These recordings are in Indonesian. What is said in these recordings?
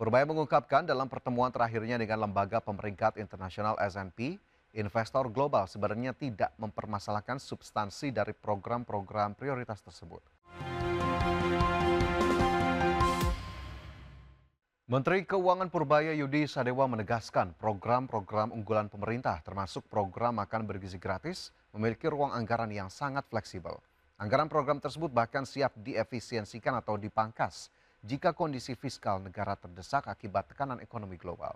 Purbaya mengungkapkan dalam pertemuan terakhirnya dengan lembaga pemeringkat internasional S&P, investor global sebenarnya tidak mempermasalahkan substansi dari program-program prioritas tersebut. Menteri Keuangan Purbaya Yudi Sadewa menegaskan program-program unggulan pemerintah termasuk program makan bergizi gratis memiliki ruang anggaran yang sangat fleksibel. Anggaran program tersebut bahkan siap diefisiensikan atau dipangkas jika kondisi fiskal negara terdesak akibat tekanan ekonomi global.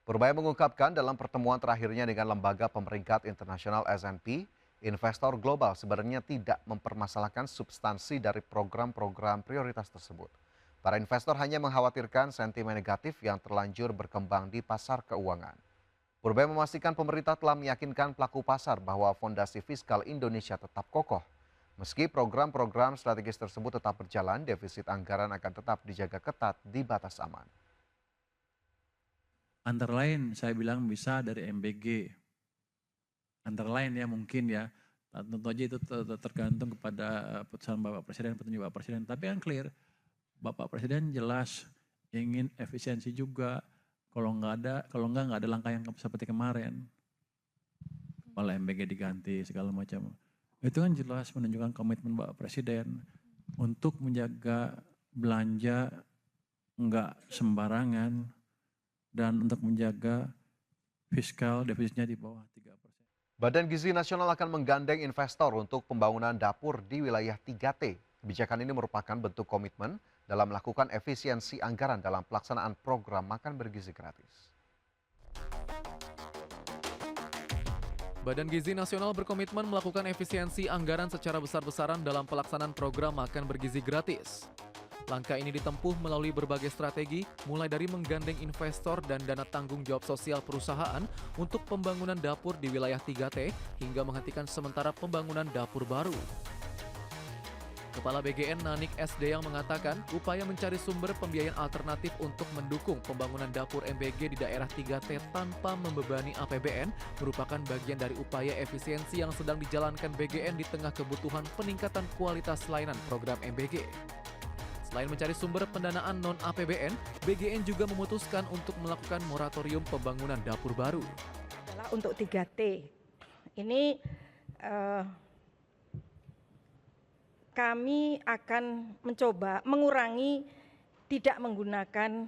Purbaya mengungkapkan dalam pertemuan terakhirnya dengan lembaga pemeringkat internasional S&P, investor global sebenarnya tidak mempermasalahkan substansi dari program-program prioritas tersebut. Para investor hanya mengkhawatirkan sentimen negatif yang terlanjur berkembang di pasar keuangan. Purbaya memastikan pemerintah telah meyakinkan pelaku pasar bahwa fondasi fiskal Indonesia tetap kokoh. Meski program-program strategis tersebut tetap berjalan, defisit anggaran akan tetap dijaga ketat di batas aman. Antara lain saya bilang bisa dari MBG. Antara lain ya mungkin ya. Tentu aja itu tergantung kepada putusan Bapak Presiden, petunjuk Bapak Presiden. Tapi yang clear, Bapak Presiden jelas ingin efisiensi juga. Kalau nggak ada langkah yang seperti kemarin. Malah MBG diganti segala macam. Itu kan jelas menunjukkan komitmen Bapak Presiden untuk menjaga belanja nggak sembarangan dan untuk menjaga fiskal defisitnya di bawah 3%. Badan Gizi Nasional akan menggandeng investor untuk pembangunan dapur di wilayah 3T. Kebijakan ini merupakan bentuk komitmen dalam melakukan efisiensi anggaran dalam pelaksanaan program makan bergizi gratis. Badan Gizi Nasional berkomitmen melakukan efisiensi anggaran secara besar-besaran dalam pelaksanaan program makan bergizi gratis. Langkah ini ditempuh melalui berbagai strategi, mulai dari menggandeng investor dan dana tanggung jawab sosial perusahaan untuk pembangunan dapur di wilayah 3T hingga menghentikan sementara pembangunan dapur baru. Kepala BGN Nanik SD yang mengatakan upaya mencari sumber pembiayaan alternatif untuk mendukung pembangunan dapur MBG di daerah 3T tanpa membebani APBN merupakan bagian dari upaya efisiensi yang sedang dijalankan BGN di tengah kebutuhan peningkatan kualitas layanan program MBG. Selain mencari sumber pendanaan non-APBN, BGN juga memutuskan untuk melakukan moratorium pembangunan dapur baru. Untuk 3T, ini kami akan mencoba mengurangi tidak menggunakan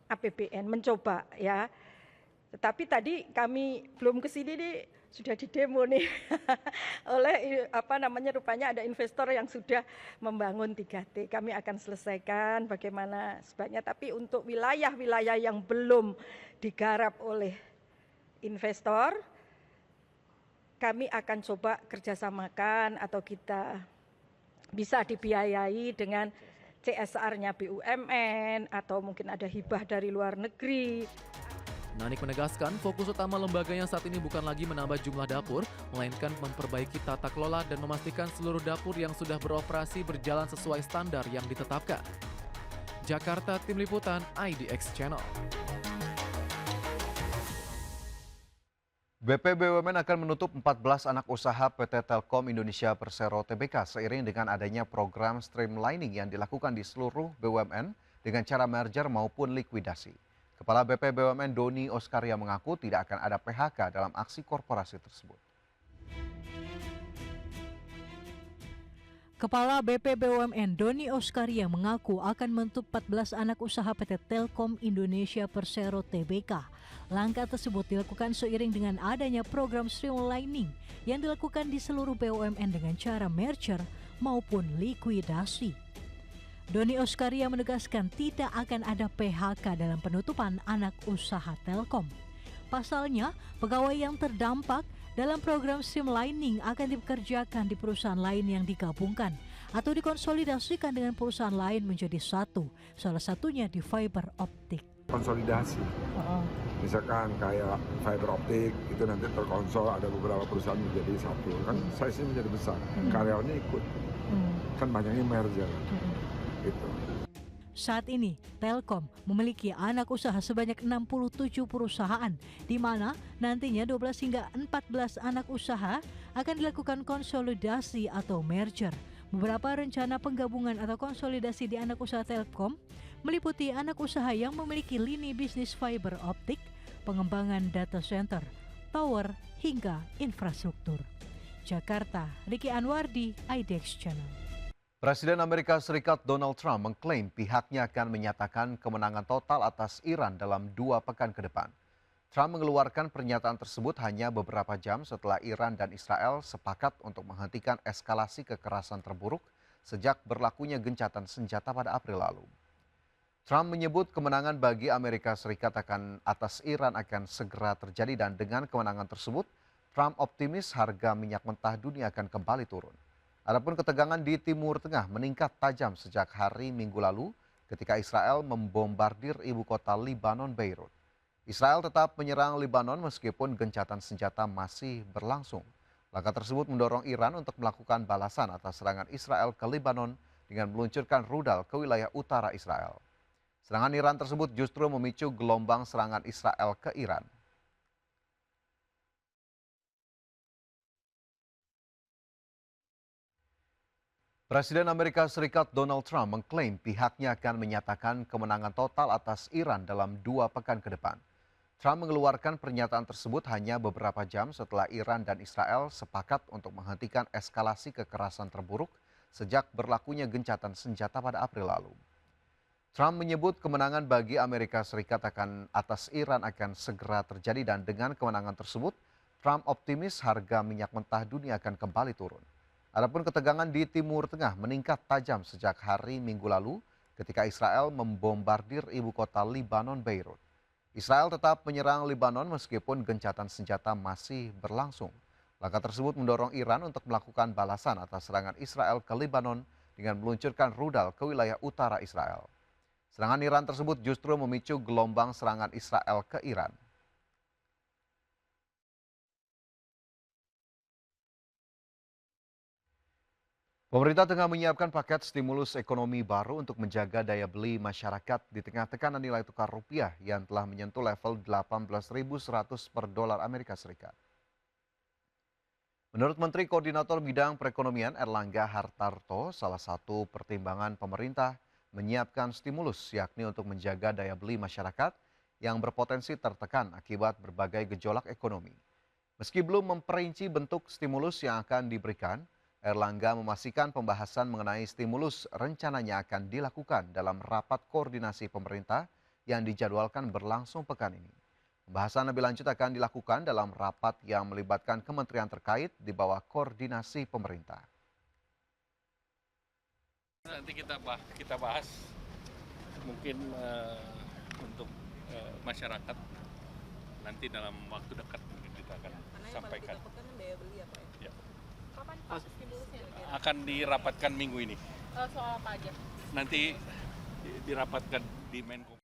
APBN, mencoba ya. Tetapi tadi kami belum ke sini nih, sudah di demo nih oleh rupanya ada investor yang sudah membangun 3T. Kami akan selesaikan bagaimana sebaiknya, tapi untuk wilayah-wilayah yang belum digarap oleh investor, kami akan coba kerjasamakan atau kita bisa dibiayai dengan CSR-nya BUMN atau mungkin ada hibah dari luar negeri. Nanik menegaskan fokus utama lembaganya saat ini bukan lagi menambah jumlah dapur, melainkan memperbaiki tata kelola dan memastikan seluruh dapur yang sudah beroperasi berjalan sesuai standar yang ditetapkan. Jakarta, Tim Liputan, IDX Channel. BP BUMN akan menutup 14 anak usaha PT Telkom Indonesia Persero Tbk seiring dengan adanya program streamlining yang dilakukan di seluruh BUMN dengan cara merger maupun likuidasi. Kepala BP BUMN Doni Oskaria mengaku tidak akan ada PHK dalam aksi korporasi tersebut. Kepala BP BUMN Doni Oskaria mengaku akan menutup 14 anak usaha PT Telkom Indonesia Persero Tbk. Langkah tersebut dilakukan seiring dengan adanya program streamlining yang dilakukan di seluruh BUMN dengan cara merger maupun likuidasi. Doni Oskaria menegaskan tidak akan ada PHK dalam penutupan anak usaha Telkom. Pasalnya, pegawai yang terdampak dalam program streamlining akan dipekerjakan di perusahaan lain yang digabungkan atau dikonsolidasikan dengan perusahaan lain menjadi satu, salah satunya di fiber optik. Konsolidasi, misalkan kayak fiber optik itu nanti terkonsol, ada beberapa perusahaan menjadi satu, kan size-nya menjadi besar, karyawannya ikut, kan banyaknya merger, gitu. Saat ini, Telkom memiliki anak usaha sebanyak 67 perusahaan, di mana nantinya 12 hingga 14 anak usaha akan dilakukan konsolidasi atau merger. Beberapa rencana penggabungan atau konsolidasi di anak usaha Telkom meliputi anak usaha yang memiliki lini bisnis fiber optik, pengembangan data center, tower, hingga infrastruktur. Jakarta, Riki Anwardi, IDX Channel. Presiden Amerika Serikat Donald Trump mengklaim pihaknya akan menyatakan kemenangan total atas Iran dalam 2 pekan ke depan. Trump mengeluarkan pernyataan tersebut hanya beberapa jam setelah Iran dan Israel sepakat untuk menghentikan eskalasi kekerasan terburuk sejak berlakunya gencatan senjata pada April lalu. Trump menyebut kemenangan bagi Amerika Serikat atas Iran akan segera terjadi dan dengan kemenangan tersebut, Trump optimis harga minyak mentah dunia akan kembali turun. Adapun ketegangan di Timur Tengah meningkat tajam sejak hari Minggu lalu ketika Israel membombardir ibu kota Lebanon, Beirut. Israel tetap menyerang Lebanon meskipun gencatan senjata masih berlangsung. Langkah tersebut mendorong Iran untuk melakukan balasan atas serangan Israel ke Lebanon dengan meluncurkan rudal ke wilayah utara Israel. Serangan Iran tersebut justru memicu gelombang serangan Israel ke Iran. Presiden Amerika Serikat Donald Trump mengklaim pihaknya akan menyatakan kemenangan total atas Iran dalam 2 pekan ke depan. Trump mengeluarkan pernyataan tersebut hanya beberapa jam setelah Iran dan Israel sepakat untuk menghentikan eskalasi kekerasan terburuk sejak berlakunya gencatan senjata pada April lalu. Trump menyebut kemenangan bagi Amerika Serikat atas Iran akan segera terjadi dan dengan kemenangan tersebut, Trump optimis harga minyak mentah dunia akan kembali turun. Adapun ketegangan di Timur Tengah meningkat tajam sejak hari Minggu lalu ketika Israel membombardir ibu kota Lebanon, Beirut. Israel tetap menyerang Lebanon meskipun gencatan senjata masih berlangsung. Langkah tersebut mendorong Iran untuk melakukan balasan atas serangan Israel ke Lebanon dengan meluncurkan rudal ke wilayah utara Israel. Serangan Iran tersebut justru memicu gelombang serangan Israel ke Iran. Pemerintah tengah menyiapkan paket stimulus ekonomi baru untuk menjaga daya beli masyarakat di tengah tekanan nilai tukar rupiah yang telah menyentuh level 18.100 per dolar Amerika Serikat. Menurut Menteri Koordinator Bidang Perekonomian Erlangga Hartarto, salah satu pertimbangan pemerintah menyiapkan stimulus yakni untuk menjaga daya beli masyarakat yang berpotensi tertekan akibat berbagai gejolak ekonomi. Meski belum memperinci bentuk stimulus yang akan diberikan, Erlangga memastikan pembahasan mengenai stimulus rencananya akan dilakukan dalam rapat koordinasi pemerintah yang dijadwalkan berlangsung pekan ini. Pembahasan lebih lanjut akan dilakukan dalam rapat yang melibatkan kementerian terkait di bawah koordinasi pemerintah. Nanti kita bahas mungkin untuk masyarakat nanti dalam waktu dekat kita akan sampaikan. Daya beli ya, Pak? Ya. Kapan Pak stimulusnya? Akan dirapatkan minggu ini. Soal apa aja? Nanti dirapatkan di Menko.